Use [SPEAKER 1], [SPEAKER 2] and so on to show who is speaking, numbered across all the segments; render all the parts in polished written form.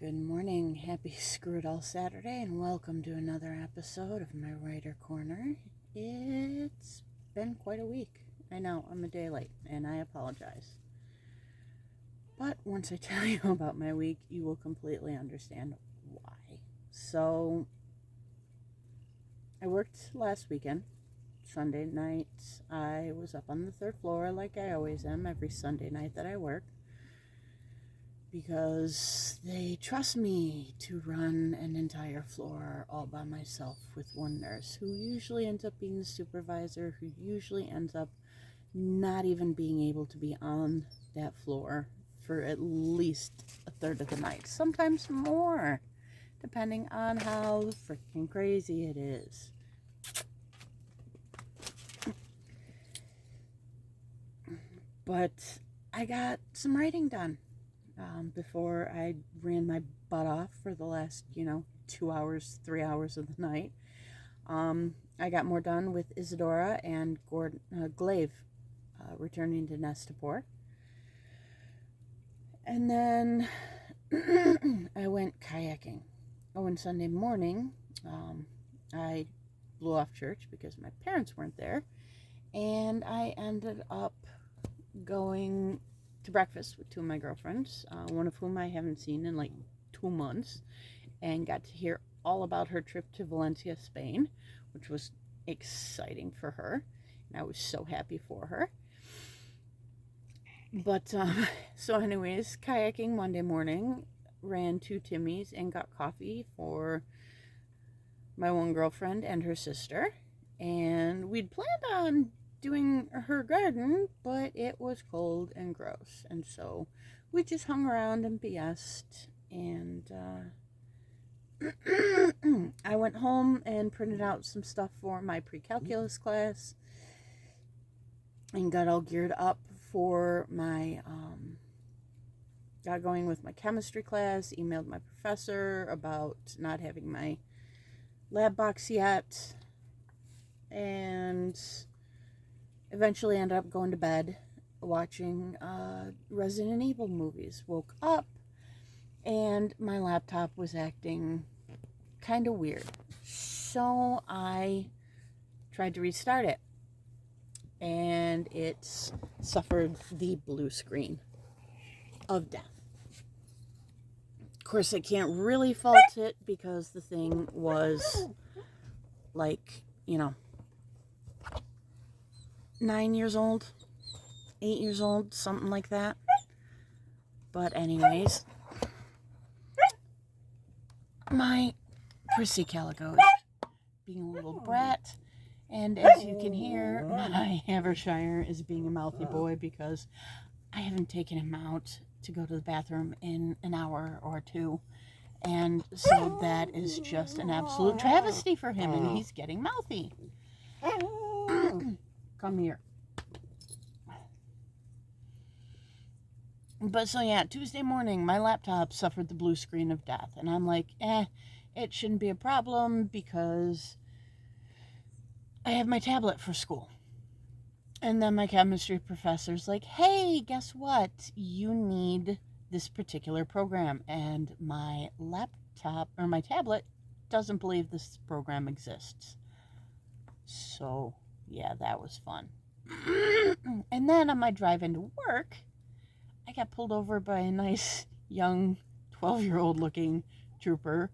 [SPEAKER 1] Good morning. Happy Screw It All Saturday, and welcome to another episode of my Writer Corner. It's been quite a week. I know, I'm a day late, and I apologize. But once I tell you about my week, you will completely understand why. So, I worked last weekend. Sunday night, I was up on the third floor like I always am every Sunday night that I work, because they trust me to run an entire floor all by myself with one nurse who usually ends up being the supervisor, who usually ends up not even being able to be on that floor for at least a third of the night, sometimes more, depending on how freaking crazy it is. But I got some writing done. Before I ran my butt off for the last, 2 hours, 3 hours of the night. I got more done with Isadora and Glaive returning to Nestapor. And then I went kayaking. Oh, and Sunday morning, I blew off church because my parents weren't there. And I ended up going to breakfast with two of my girlfriends, one of whom I haven't seen in like 2 months, and got to hear all about her trip to Valencia, Spain, which was exciting for her, and I was so happy for her. But so anyways, kayaking Monday morning, ran 2 Timmys and got coffee for my one girlfriend and her sister, and we'd planned on doing her garden, but it was cold and gross, and so we just hung around and BS'd, and I went home and printed out some stuff for my pre-calculus class and got all geared up for my got going with my chemistry class, emailed my professor about not having my lab box yet, and eventually ended up going to bed watching Resident Evil movies. Woke up and my laptop was acting kind of weird. So I tried to restart it, and it suffered the blue screen of death. Of course, I can't really fault it because the thing was like, 9 years old, 8 years old, something like that. But anyways, my prissy calico is being a little brat, and as you can hear, my Havershire is being a mouthy boy because I haven't taken him out to go to the bathroom in an hour or two, and so that is just an absolute travesty for him, and he's getting mouthy. Come here. But so yeah, Tuesday morning, my laptop suffered the blue screen of death, and I'm like, it shouldn't be a problem because I have my tablet for school. And then my chemistry professor's like, hey, guess what? You need this particular program, and my laptop, or my tablet, doesn't believe this program exists. So, yeah, that was fun. And then on my drive into work, I got pulled over by a nice, young, 12-year-old looking trooper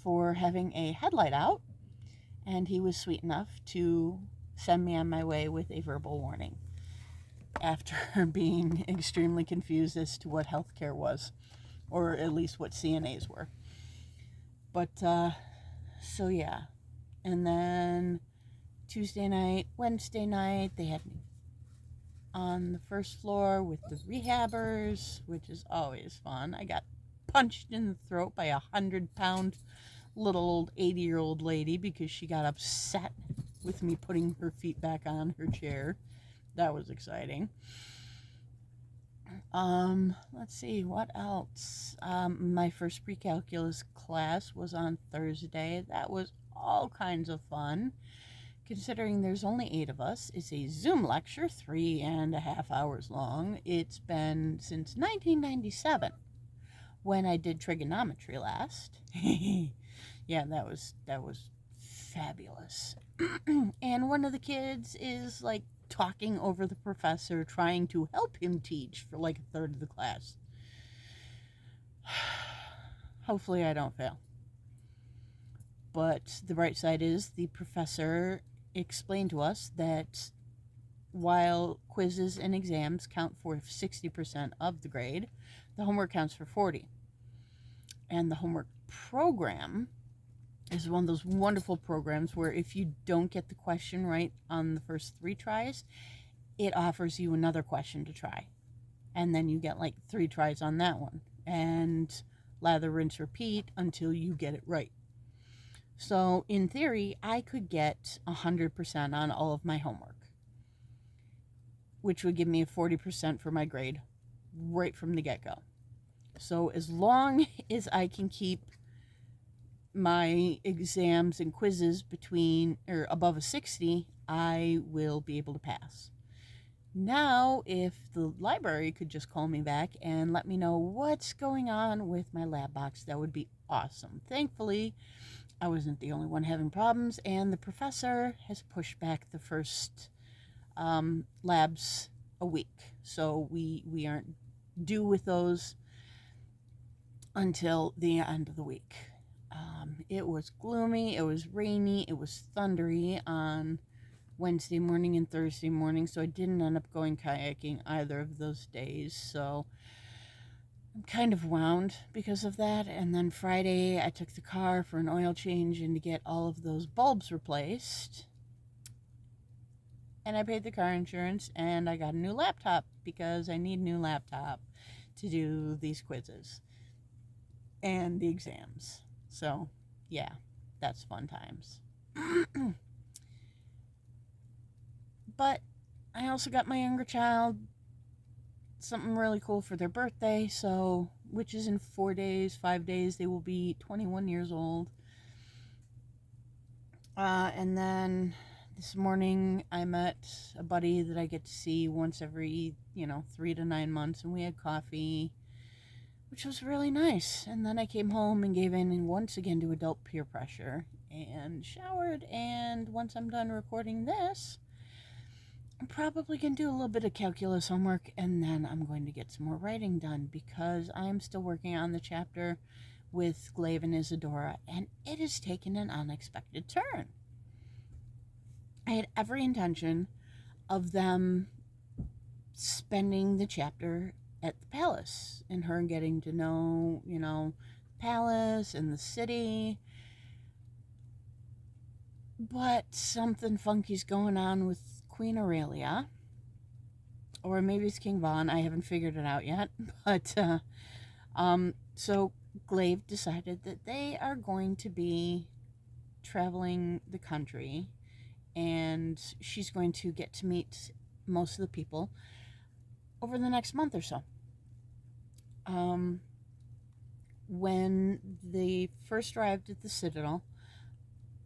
[SPEAKER 1] for having a headlight out, and he was sweet enough to send me on my way with a verbal warning after being extremely confused as to what healthcare was, or at least what CNAs were. But, so yeah. And then Tuesday night, Wednesday night, they had me on the first floor with the rehabbers, which is always fun. I got punched in the throat by a 100-pound little old 80-year-old lady because she got upset with me putting her feet back on her chair. That was exciting. Let's see, what else? My first pre-calculus class was on Thursday. That was all kinds of fun considering there's only 8 of us. It's a Zoom lecture, 3.5 hours long. It's been since 1997 when I did trigonometry last. Yeah, that was fabulous. And one of the kids is like talking over the professor, trying to help him teach for like a third of the class. Hopefully I don't fail. But the bright side is the professor explained to us that while quizzes and exams count for 60% of the grade, the homework counts for 40. And the homework program is one of those wonderful programs where if you don't get the question right on the first 3 tries, it offers you another question to try. And then you get like 3 tries on that one. And lather, rinse, repeat until you get it right. So in theory, I could get 100% on all of my homework, which would give me a 40% for my grade right from the get-go. So as long as I can keep my exams and quizzes between or above a 60, I will be able to pass. Now, if the library could just call me back and let me know what's going on with my lab box, that would be awesome. Thankfully, I wasn't the only one having problems, and the professor has pushed back the first labs a week. So we aren't due with those until the end of the week. It was gloomy, it was rainy, it was thundery on Wednesday morning and Thursday morning, so I didn't end up going kayaking either of those days. So I'm kind of wound because of that. And then Friday, I took the car for an oil change and to get all of those bulbs replaced. And I paid the car insurance, and I got a new laptop because I need a new laptop to do these quizzes and the exams. So, yeah, that's fun times. But I also got my younger child something really cool for their birthday, so which is in 5 days, they will be 21 years old. And then this morning I met a buddy that I get to see once every 3 to 9 months, and we had coffee, which was really nice. And then I came home and gave in once again to adult peer pressure and showered, and once I'm done recording this, I'm probably going to do a little bit of calculus homework, and then I'm going to get some more writing done because I'm still working on the chapter with Glaive and Isadora, and it has taken an unexpected turn. I had every intention of them spending the chapter at the palace and her getting to know, the palace and the city. But something funky's going on with Queen Aurelia, or maybe it's King Von. I haven't figured it out yet. But so Glaive decided that they are going to be traveling the country, and she's going to get to meet most of the people over the next month or so. When they first arrived at the Citadel,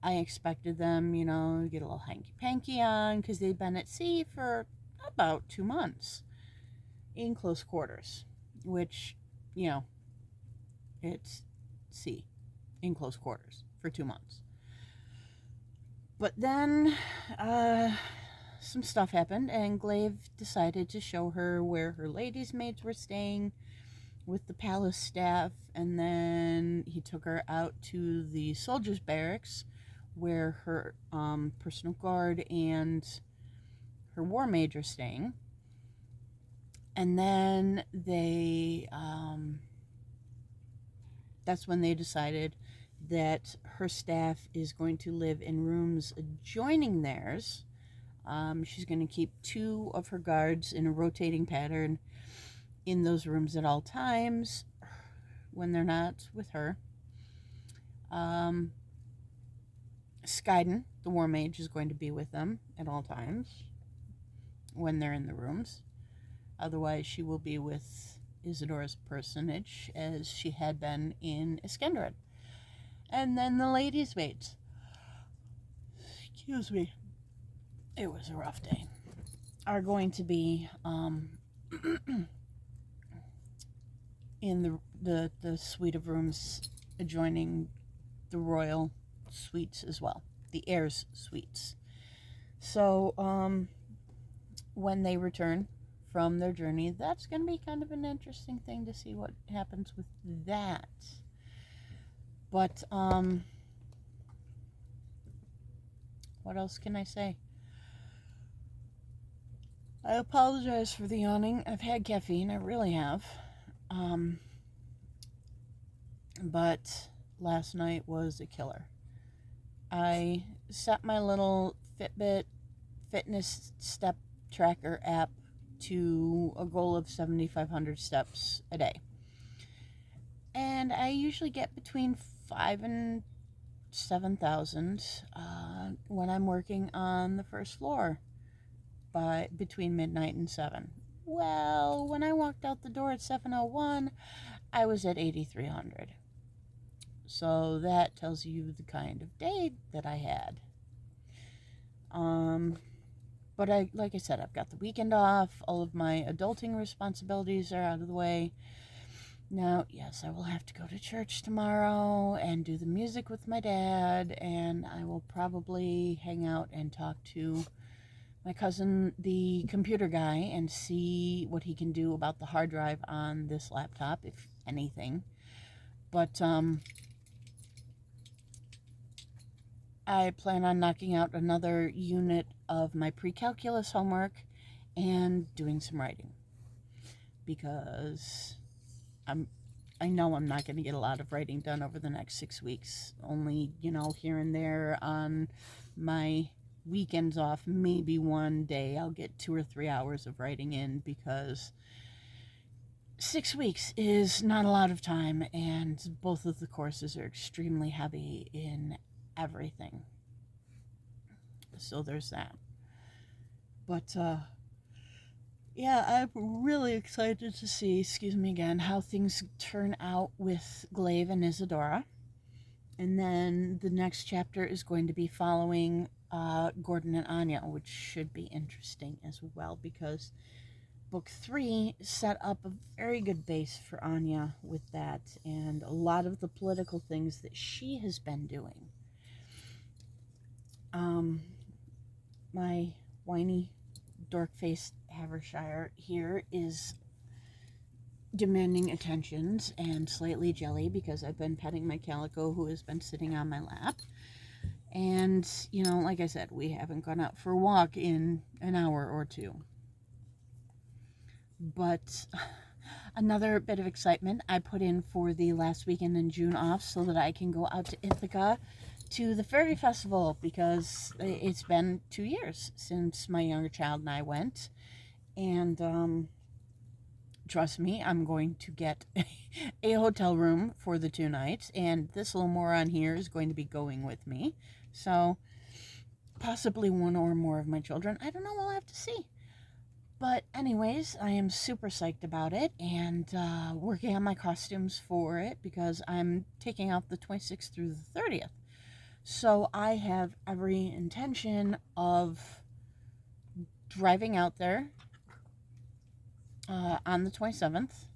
[SPEAKER 1] I expected them, to get a little hanky-panky on because they'd been at sea for about 2 months in close quarters, which, it's sea in close quarters for 2 months. But then some stuff happened, and Glaive decided to show her where her ladies' maids were staying with the palace staff, and then he took her out to the soldiers' barracks where her personal guard and her war mage are staying. And then that's when they decided that her staff is going to live in rooms adjoining theirs. She's going to keep 2 of her guards in a rotating pattern in those rooms at all times when they're not with her. Skyden, the war mage, is going to be with them at all times when they're in the rooms. Otherwise, she will be with Isadora's personage, as she had been in Iskenderun. And then the ladies' maids. Excuse me. it was a rough day, are going to be in the suite of rooms adjoining the royal suites as well, the heirs suites. So when they return from their journey, that's going to be kind of an interesting thing to see what happens with that. But what else can I say? I apologize for the yawning. I've had caffeine, I really have. But last night was a killer. I set my little Fitbit fitness step tracker app to a goal of 7,500 steps a day. And I usually get between 5 and 7,000 when I'm working on the first floor between midnight and 7. Well, when I walked out the door at 7:01, I was at 8,300. So that tells you the kind of day that I had. But like I said, I've got the weekend off. All of my adulting responsibilities are out of the way. Now, yes, I will have to go to church tomorrow and do the music with my dad, and I will probably hang out and talk to my cousin, the computer guy, and see what he can do about the hard drive on this laptop, if anything. But I plan on knocking out another unit of my pre-calculus homework and doing some writing, because I know I'm not going to get a lot of writing done over the next 6 weeks. Only, here and there on my weekends off, maybe one day I'll get 2 or 3 hours of writing in, because 6 weeks is not a lot of time, and both of the courses are extremely heavy in everything. So there's that. But yeah, I'm really excited to see, excuse me again, how things turn out with Glaive and Isadora. And then the next chapter is going to be following Gordon and Anya, which should be interesting as well, because book 3 set up a very good base for Anya with that, and a lot of the political things that she has been doing. My whiny dork-faced Havershire here is demanding attentions and slightly jelly because I've been petting my calico, who has been sitting on my lap. And, like I said, we haven't gone out for a walk in an hour or two. But another bit of excitement I put in for the last weekend in June off so that I can go out to Ithaca to the Fairy Festival, because it's been 2 years since my younger child and I went. And trust me, I'm going to get a hotel room for the 2 nights, and this little moron here is going to be going with me. So possibly one or more of my children. I don't know, we'll have to see. But anyways, I am super psyched about it, and working on my costumes for it, because I'm taking off the 26th through the 30th. So I have every intention of driving out there on the 27th,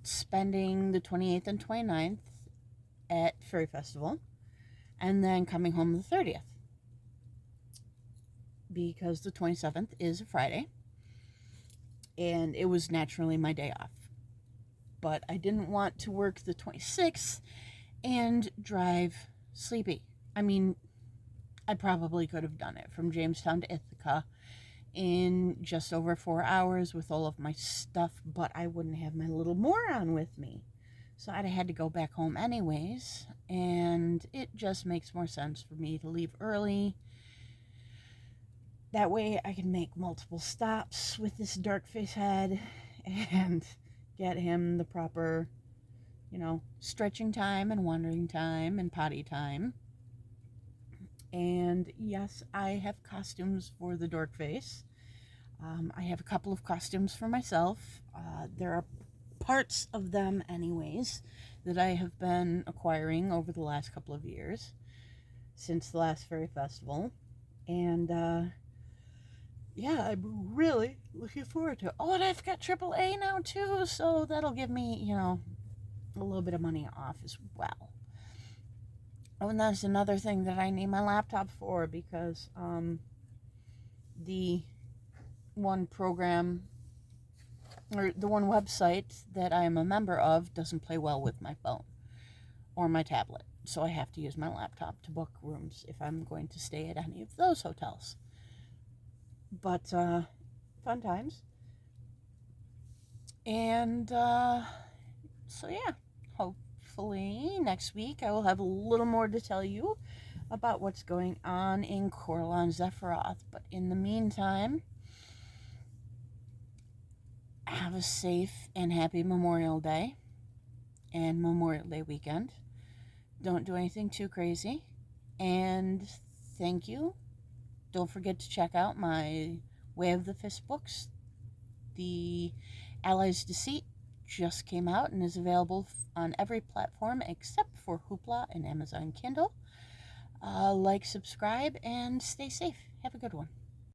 [SPEAKER 1] spending the 28th and 29th at Fairy Festival, and then coming home the 30th, because the 27th is a Friday, and it was naturally my day off. But I didn't want to work the 26th and drive sleepy. I mean, I probably could have done it from Jamestown to Ithaca in just over 4 hours with all of my stuff, but I wouldn't have my little moron with me. So I'd have had to go back home anyways, and it just makes more sense for me to leave early. That way I can make multiple stops with this dark face head and get him the proper, stretching time and wandering time and potty time. And yes, I have costumes for the dork face. I have a couple of costumes for myself. There are parts of them anyways that I have been acquiring over the last couple of years since the last Fairy Festival. And yeah, I'm really looking forward to it. Oh, and I've got AAA now too, so that'll give me, you know, a little bit of money off as well. Oh, and that's another thing that I need my laptop for, because the one program or the one website that I am a member of doesn't play well with my phone or my tablet. So I have to use my laptop to book rooms if I'm going to stay at any of those hotels. But fun times. And so yeah, hopefully next week I will have a little more to tell you about what's going on in Coralon Zephyroth. But in the meantime, have a safe and happy Memorial Day and Memorial Day weekend. Don't do anything too crazy. And thank you. Don't forget to check out my Way of the Fist books. The Allies Deceit just came out and is available on every platform except for Hoopla and Amazon Kindle. Like, subscribe, and stay safe. Have a good one.